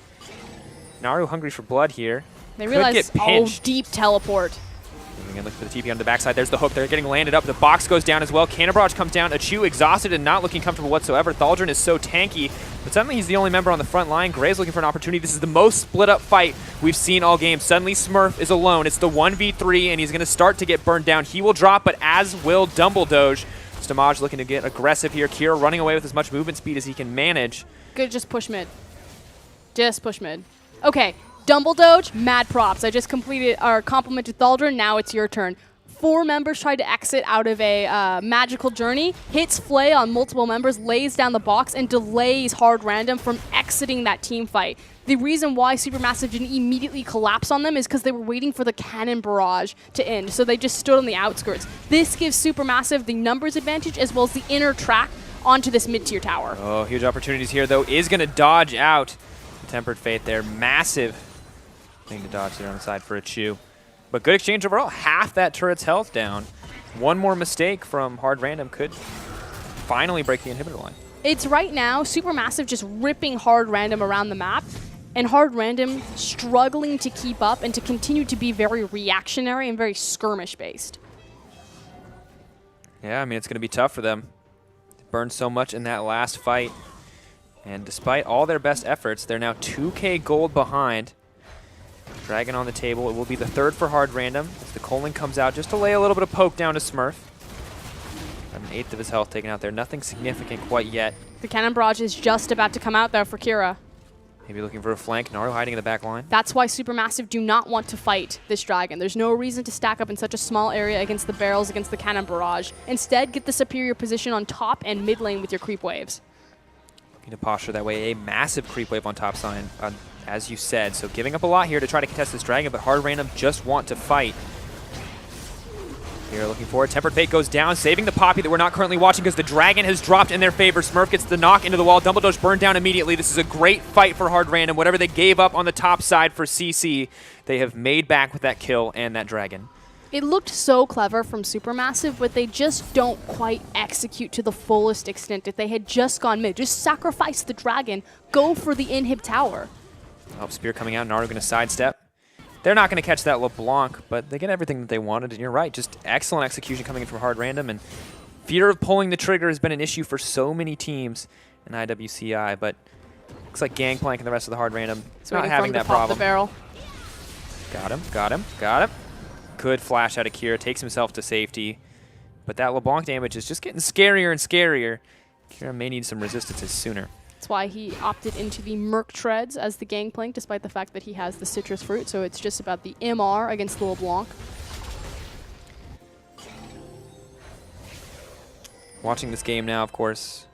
Naru hungry for blood here. They realize, oh, deep teleport. Moving in, look for the TP on the backside. There's the hook. They're getting landed up. The box goes down as well. Cannon Barrage comes down. Achu exhausted and not looking comfortable whatsoever. Thaldrun is so tanky, but suddenly he's the only member on the front line. Gray's looking for an opportunity. This is the most split up fight we've seen all game. Suddenly Smurf is alone. It's the 1v3, and he's going to start to get burned down. He will drop, but as will Dumbledoge. Stamaj looking to get aggressive here. Kira running away with as much movement speed as he can manage. Good, just push mid. Just push mid. Okay. Dumbledoge, mad props. I just completed our complimented Thaldrun. Now it's your turn. 4 members tried to exit out of a magical journey, hits Flay on multiple members, lays down the box, and delays HardRandom from exiting that team fight. The reason why Supermassive didn't immediately collapse on them is because they were waiting for the Cannon Barrage to end, so they just stood on the outskirts. This gives Supermassive the numbers advantage as well as the inner track onto this mid-tier tower. Oh, huge opportunities here, though. Is going to dodge out. Tempered Fate there. Massive thing to dodge there on the side for a Chu. But good exchange overall. Half that turret's health down. One more mistake from HardRandom could finally break the inhibitor line. It's right now Supermassive just ripping HardRandom around the map, and HardRandom struggling to keep up and to continue to be very reactionary and very skirmish-based. Yeah, I mean, it's going to be tough for them. They burned so much in that last fight. And despite all their best efforts, they're now 2K gold behind. Dragon on the table. It will be the 3rd for HardRandom as the Colon comes out just to lay a little bit of poke down to Smurf. An 1/8 of his health taken out there. Nothing significant quite yet. The Cannon Barrage is just about to come out there for Kira. Maybe looking for a flank. Naru hiding in the back line. That's why Supermassive do not want to fight this Dragon. There's no reason to stack up in such a small area against the barrels, against the Cannon Barrage. Instead, get the superior position on top and mid lane with your creep waves. Looking to posture that way. A massive creep wave on top side, as you said. So giving up a lot here to try to contest this Dragon, but HardRandom just want to fight. Here looking forward. Tempered Fate goes down, saving the Poppy that we're not currently watching because the Dragon has dropped in their favor. Smurf gets the knock into the wall. Dumbledore's burned down immediately. This is a great fight for HardRandom. Whatever they gave up on the top side for CC, they have made back with that kill and that Dragon. It looked so clever from SuperMassive, but they just don't quite execute to the fullest extent. If they had just gone mid, just sacrifice the Dragon, go for the inhib tower. Oh, Spear coming out. Naru going to sidestep. They're not going to catch that LeBlanc, but they get everything that they wanted. And you're right, just excellent execution coming in from HardRandom. And fear of pulling the trigger has been an issue for so many teams in IWCI, but looks like Gangplank and the rest of the HardRandom not having that problem. The barrel. Got him, got him, got him. Good flash out of Kira, takes himself to safety. But that LeBlanc damage is just getting scarier and scarier. Kira may need some resistances sooner. That's why he opted into the Merc Treads as the Gangplank, despite the fact that he has the Citrus Fruit, so it's just about the MR against the LeBlanc. Watching this game now, of course.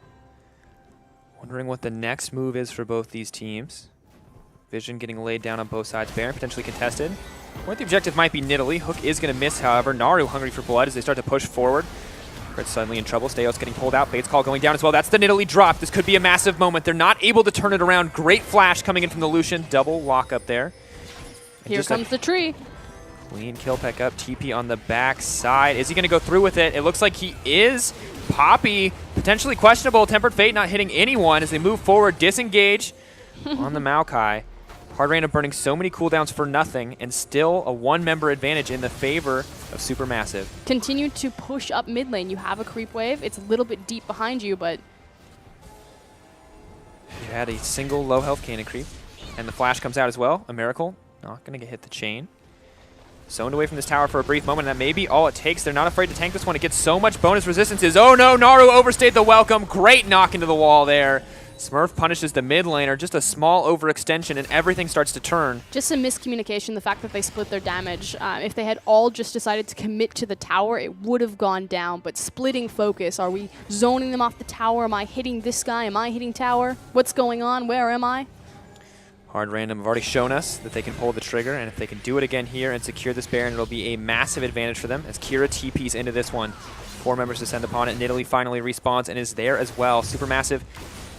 Wondering what the next move is for both these teams. Vision getting laid down on both sides. Baron potentially contested. What the objective might be Nidalee. Hook is going to miss, however. Naru hungry for blood as they start to push forward. Crit's suddenly in trouble. Steos getting pulled out. Bates call going down as well. That's the Nidalee drop. This could be a massive moment. They're not able to turn it around. Great flash coming in from the Lucian. Double lock up there. And here comes the tree. Clean kill pick up. TP on the back side. Is he going to go through with it? It looks like he is. Poppy, potentially questionable. Tempered Fate not hitting anyone as they move forward. Disengage on the Maokai. HardRandom burning so many cooldowns for nothing, and still a one-member advantage in the favor of SuperMassive. Continue to push up mid lane. You have a creep wave. It's a little bit deep behind you, but... You had a single low health cannon creep, and the flash comes out as well. A miracle. Not going to get hit the chain. Zoned away from this tower for a brief moment, and that may be all it takes. They're not afraid to tank this one. It gets so much bonus resistances. Oh no, Naru overstayed the welcome. Great knock into the wall there. Smurf punishes the mid laner, just a small overextension, and everything starts to turn. Just some miscommunication, the fact that they split their damage. If they had all just decided to commit to the tower, it would have gone down, but splitting focus. Are we zoning them off the tower? Am I hitting this guy? Am I hitting tower? What's going on? Where am I? HardRandom have already shown us that they can pull the trigger, and if they can do it again here and secure this Baron, it'll be a massive advantage for them as Kira TPs into this one. 4 members descend upon it. Nidalee finally respawns and is there as well. SuperMassive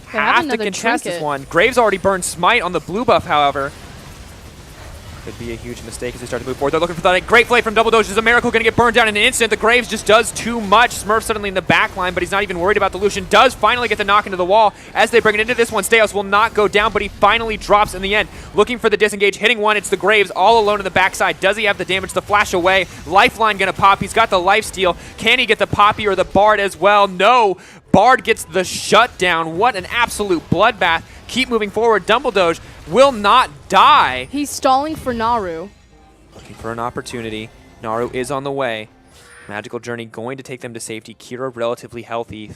have to contest this one. Graves already burned Smite on the blue buff, however. Could be a huge mistake as they start to move forward. They're looking for that great play from Double Doge. Is a miracle going to get burned down in an instant? The Graves just does too much. Smurf suddenly in the back line, but he's not even worried about the Lucian. Does finally get the knock into the wall. As they bring it into this one, Steos will not go down, but he finally drops in the end. Looking for the disengage, hitting one. It's the Graves all alone in the backside. Does he have the damage to flash away? Lifeline going to pop. He's got the lifesteal. Can he get the Poppy or the Bard as well? No. Bard gets the shutdown. What an absolute bloodbath. Keep moving forward. Dumbledoge will not die. He's stalling for Naru. Looking for an opportunity. Naru is on the way. Magical Journey going to take them to safety. Kira relatively healthy.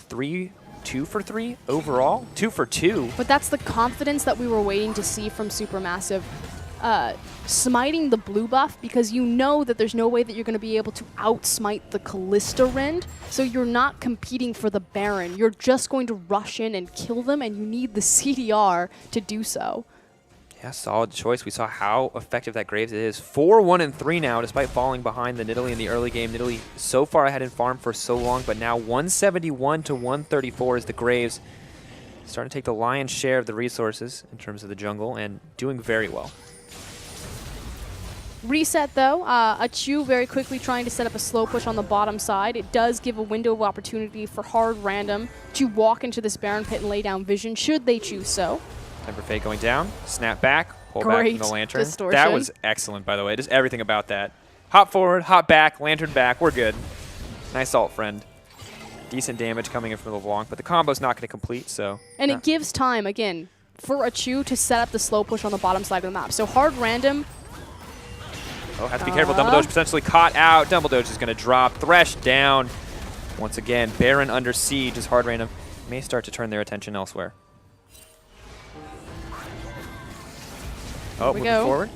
2 for 3 overall? 2 for 2. But that's the confidence that we were waiting to see from SuperMassive. Smiting the blue buff, because you know that there's no way that you're going to be able to outsmite the Callista Rend, so you're not competing for the Baron. You're just going to rush in and kill them, and you need the CDR to do so. Yeah, solid choice. We saw how effective that Graves is. 4-1-3 now, despite falling behind the Nidalee in the early game. Nidalee so far ahead in farm for so long, but now 171 to 134 is the Graves. Starting to take the lion's share of the resources in terms of the jungle, and doing very well. Reset though, Achu very quickly trying to set up a slow push on the bottom side. It does give a window of opportunity for HardRandom to walk into this Baron pit and lay down vision, should they choose so. Temper Fate going down, snap back, pull back from the Lantern. Distortion. That was excellent, by the way, just everything about that. Hop forward, hop back, Lantern back, we're good. Nice ult, friend. Decent damage coming in from LeBlanc, but the combo's not going to complete, so. And it gives time, again, for Achu to set up the slow push on the bottom side of the map. So HardRandom. Oh, have to be careful. Dumbledoge potentially caught out. Dumbledoge is going to drop. Thresh down. Once again, Baron under siege as HardRandom may start to turn their attention elsewhere. Oh, moving forward.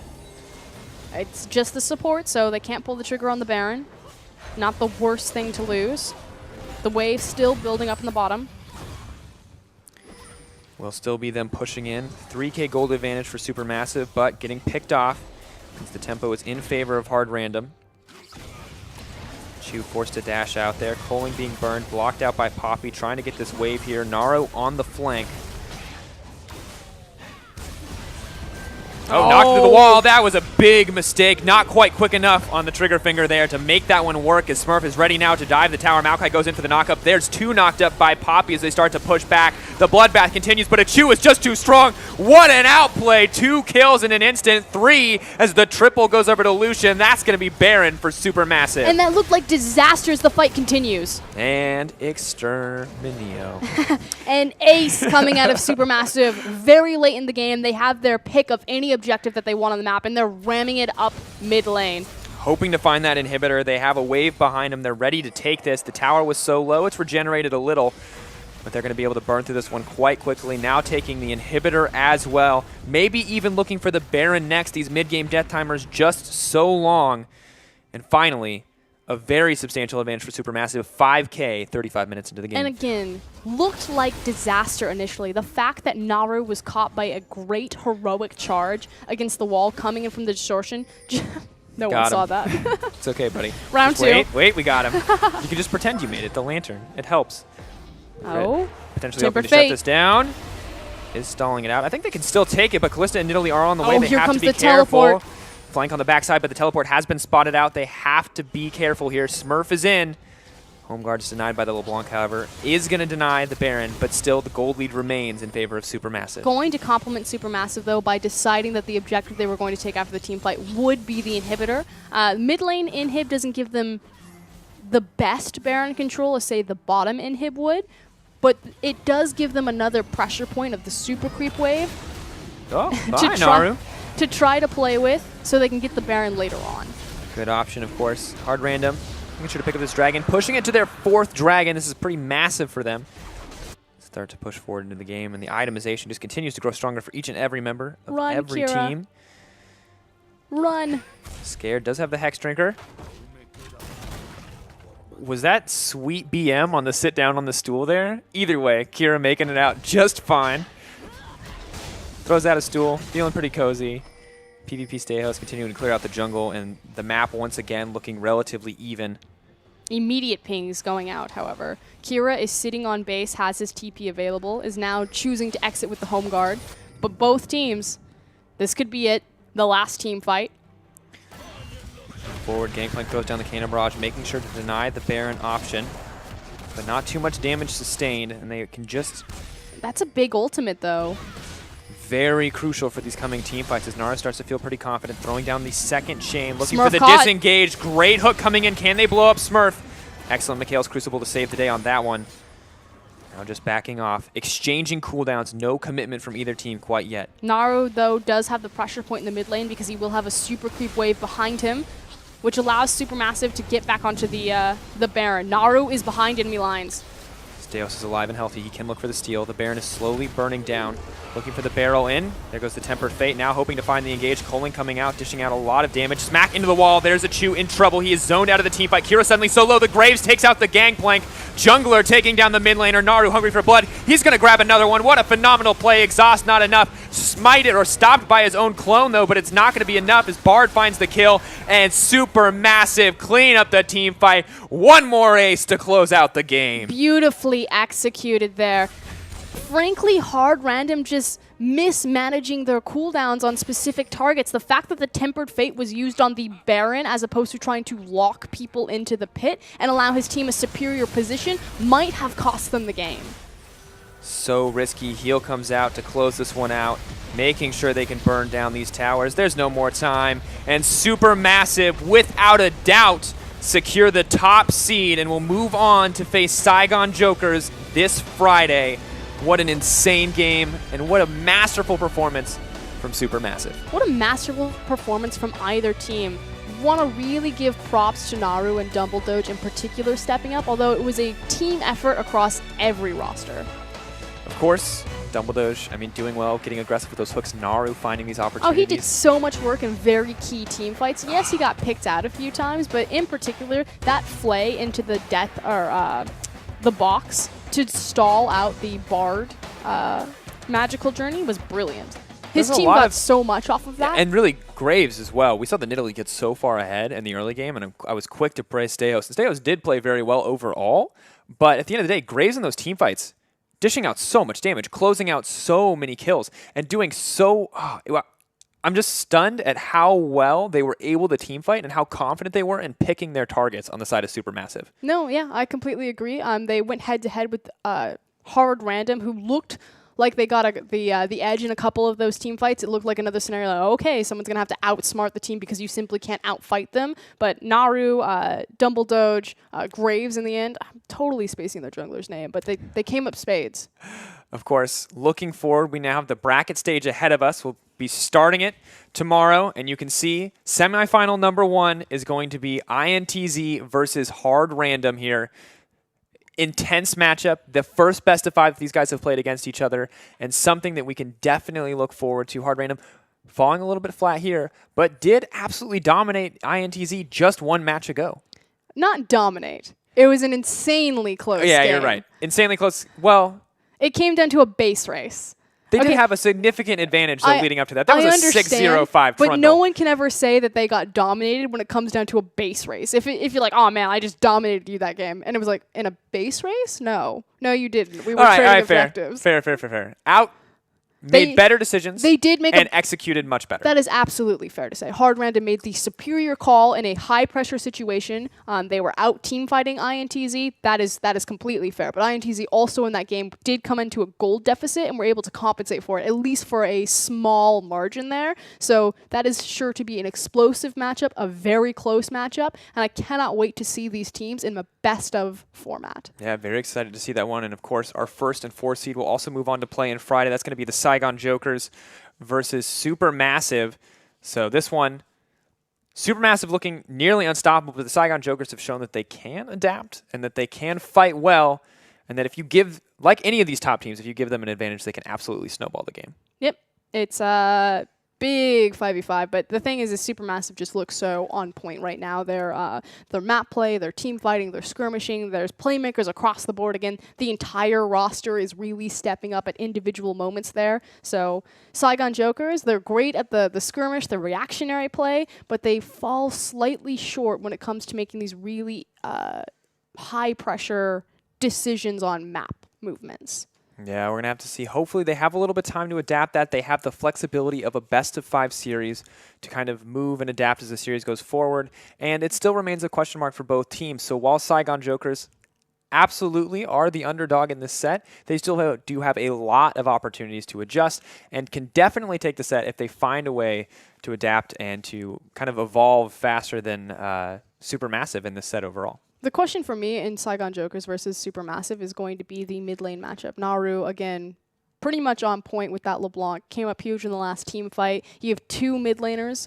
It's just the support, so they can't pull the trigger on the Baron. Not the worst thing to lose. The wave still building up in the bottom. Will still be them pushing in. 3K gold advantage for SuperMassive, but getting picked off. The tempo is in favor of HardRandom. Chu forced to dash out there. Coling being burned, blocked out by Poppy, trying to get this wave here. Naru on the flank. Oh, knocked through the wall. That was a big mistake. Not quite quick enough on the trigger finger there to make that one work as Smurf is ready now to dive the tower. Maokai goes in for the knockup. There's 2 knocked up by Poppy as they start to push back. The bloodbath continues, but Chu is just too strong. What an outplay. 2 kills in an instant. 3 as the triple goes over to Lucian. That's going to be Baron for Supermassive. And that looked like disaster as the fight continues. And Exterminio. An ace coming out of Supermassive very late in the game. They have their pick of any objective that they want on the map, and they're ramming it up mid lane. Hoping to find that inhibitor. They have a wave behind them. They're ready to take this. The tower was so low, it's regenerated a little, but they're going to be able to burn through this one quite quickly. Now taking the inhibitor as well. Maybe even looking for the Baron next. These mid-game death timers just so long. And finally, a very substantial advantage for Supermassive. 5K, 35 minutes into the game. And again, looked like disaster initially. The fact that Naru was caught by a great heroic charge against the wall coming in from the distortion, no one saw that. It's okay, buddy. Round just 2. Wait, we got him. You can just pretend you made it. The lantern. It helps. Oh. Right. Potentially hoping to shut this down. Is stalling it out. I think they can still take it, but Callista and Nidalee are on the way. They here have comes to be the careful. teleport. Flank on the backside, but the teleport has been spotted out. They have to be careful here. Smurf is in. Home guard is denied by the LeBlanc, however. Is going to deny the Baron, but still the gold lead remains in favor of Supermassive. Going to compliment Supermassive, though, by deciding that the objective they were going to take after the team fight would be the inhibitor. Mid lane inhib doesn't give them the best Baron control as, say, the bottom inhib would, but it does give them another pressure point of the super creep wave. Oh, bye, Naru. To try to play with so they can get the Baron later on. Good option, of course. HardRandom making sure to pick up this dragon, pushing it to their 4th dragon. This is pretty massive for them. Start to push forward into the game, and the itemization just continues to grow stronger for each and every member of every team. Run. Scared does have the Hex Drinker. Was that sweet BM on the sit down on the stool there? Either way, Kira making it out just fine. Throws out a stool, feeling pretty cozy. PvP Stay House continuing to clear out the jungle, and the map once again looking relatively even. Immediate pings going out, however. Kira is sitting on base, has his TP available, is now choosing to exit with the home guard. But both teams, this could be it, the last team fight. Forward, Gangplank throws down the Cannon Barrage, making sure to deny the Baron option. But not too much damage sustained, and they can just... That's a big ultimate, though. Very crucial for these coming team fights as Nara starts to feel pretty confident, throwing down the second chain, looking Smurf for the caught. disengage. Great hook coming in. Can they blow up Smurf? Excellent Mikhail's Crucible to save the day on that one. Now just backing off, exchanging cooldowns, no commitment from either team quite yet. Naru, though, does have the pressure point in the mid lane because he will have a super creep wave behind him, which allows Supermassive to get back onto the Baron. Naru is behind enemy lines. Steos is alive and healthy. He can look for the steal. The Baron is slowly burning down. Looking for the barrel in. There goes the Tempered Fate. Now hoping to find the engage. Coling coming out, dishing out a lot of damage. Smack into the wall. There's a Chu in trouble. He is zoned out of the team fight. Kira suddenly so low. The Graves takes out the Gangplank. Jungler taking down the mid laner. Naru hungry for blood. He's going to grab another one. What a phenomenal play. Exhaust not enough. Smite it or stopped by his own clone though, but it's not going to be enough as Bard finds the kill. And Supermassive clean up the team fight. One more ace to close out the game. Beautifully executed there. Frankly, HardRandom just mismanaging their cooldowns on specific targets. The fact that the Tempered Fate was used on the Baron as opposed to trying to lock people into the pit and allow his team a superior position might have cost them the game. So risky. Heal comes out to close this one out, making sure they can burn down these towers. There's no more time. And Supermassive, without a doubt, secure the top seed and will move on to face Saigon Jokers this Friday. What an insane game, and what a masterful performance from Supermassive. What a masterful performance from either team. Want to really give props to Naru and Dumbledoge in particular stepping up, although it was a team effort across every roster. Of course, Dumbledoge, I mean, doing well, getting aggressive with those hooks. Naru finding these opportunities. Oh, he did so much work in very key team fights. Yes, he got picked out a few times, but in particular, that flay into the death or the box to stall out the Bard magical journey was brilliant. His team got so much off of that. And really, Graves as well. We saw the Nidalee get so far ahead in the early game, and I was quick to praise Stejos. And Stejos did play very well overall, but at the end of the day, Graves in those team fights, dishing out so much damage, closing out so many kills, and doing so... I'm just stunned at how well they were able to team fight and how confident they were in picking their targets on the side of SuperMassive. No, yeah, I completely agree. They went head-to-head with HardRandom, who looked like they got the edge in a couple of those team fights. It looked like another scenario, like, okay, someone's going to have to outsmart the team because you simply can't outfight them. But Naru, Dumbledoge, Graves in the end, I'm totally spacing their jungler's name, but they came up spades. Of course, looking forward, we now have the bracket stage ahead of us. We'll be starting it tomorrow, and you can see semifinal number 1 is going to be INTZ versus HardRandom here. Intense matchup, the first best of 5 that these guys have played against each other, and something that we can definitely look forward to. HardRandom falling a little bit flat here, but did absolutely dominate INTZ just 1 match ago. Not dominate. It was an insanely close game. Yeah, you're right. Insanely close. Well... It came down to a base race. They did have a significant advantage, though, leading up to that. That was a 6-0-5 but trundle. No one can ever say that they got dominated when it comes down to a base race. If you're like, oh, man, I just dominated you that game. And it was like, in a base race? No. No, you didn't. We were trading objectives. Fair. Made better decisions. They did make and executed much better. That is absolutely fair to say. HardRandom made the superior call in a high-pressure situation. They were out team-fighting INTZ. That is completely fair. But INTZ also in that game did come into a gold deficit and were able to compensate for it, at least for a small margin there. So that is sure to be an explosive matchup, a very close matchup, and I cannot wait to see these teams in the best-of format. Yeah, very excited to see that one. And, of course, our 1st and 4th seed will also move on to play on Friday. That's going to be the Saigon Jokers versus SuperMassive. So this one, SuperMassive looking nearly unstoppable, but the Saigon Jokers have shown that they can adapt and that they can fight well, and that if you give, like any of these top teams, if you give them an advantage, they can absolutely snowball the game. Yep. It's big 5v5, but the thing is SuperMassive just looks so on point right now. Their map play, their team fighting, their skirmishing, there's playmakers across the board. Again, the entire roster is really stepping up at individual moments there. So Saigon Jokers, they're great at the skirmish, the reactionary play, but they fall slightly short when it comes to making these really high pressure decisions on map movements. Yeah, we're going to have to see. Hopefully they have a little bit of time to adapt that. They have the flexibility of a best-of-5 series to kind of move and adapt as the series goes forward. And it still remains a question mark for both teams. So while Saigon Jokers absolutely are the underdog in this set, they still do have a lot of opportunities to adjust and can definitely take the set if they find a way to adapt and to kind of evolve faster than SuperMassive in this set overall. The question for me in Saigon Jokers versus SuperMassive is going to be the mid lane matchup. Naru, again, pretty much on point with that LeBlanc. Came up huge in the last team fight. You have 2 mid laners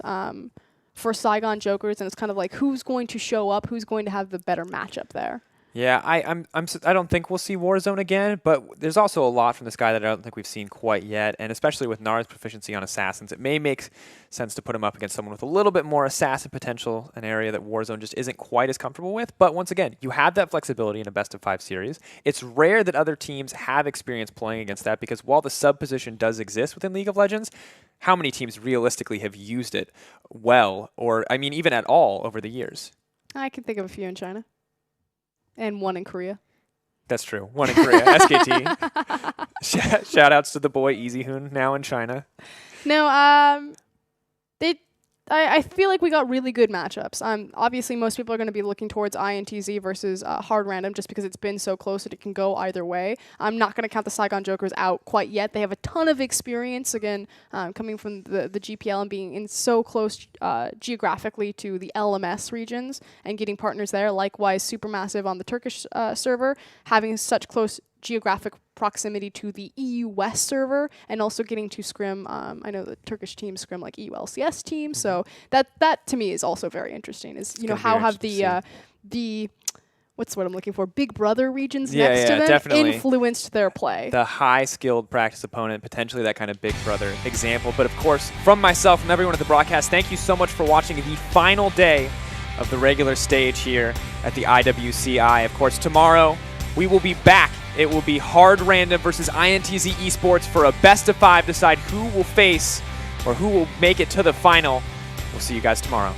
for Saigon Jokers, and it's kind of like who's going to show up, who's going to have the better matchup there. Yeah, I don't think we'll see Warzone again, but there's also a lot from this guy that I don't think we've seen quite yet, and especially with Naru's proficiency on Assassins, it may make sense to put him up against someone with a little bit more Assassin potential, an area that Warzone just isn't quite as comfortable with. But once again, you have that flexibility in a best-of-5 series. It's rare that other teams have experience playing against that, because while the sub position does exist within League of Legends, how many teams realistically have used it well, or, I mean, even at all over the years? I can think of a few in China. And 1 in Korea. That's true. 1 in Korea. SKT. Shout outs to the boy Easy Hoon now in China. No, I feel like we got really good matchups. Obviously, most people are going to be looking towards INTZ versus HardRandom just because it's been so close that it can go either way. I'm not going to count the Saigon Jokers out quite yet. They have a ton of experience, again, coming from the GPL and being in so close geographically to the LMS regions and getting partners there. Likewise, SuperMassive on the Turkish server, having such close geographic proximity to the EU West server and also getting to scrim. I know the Turkish teams scrim like EU LCS teams, so that to me is also very interesting. Is how have the what's what I'm looking for? Big Brother regions next to them definitely influenced their play. The high skilled practice opponent, potentially that kind of Big Brother example. But of course, from myself, from everyone at the broadcast, thank you so much for watching the final day of the regular stage here at the IWCI. Of course, tomorrow we will be back it will be HardRandom versus INTZ Esports for a best of 5, decide who will face or who will make it to the final. We'll see you guys tomorrow.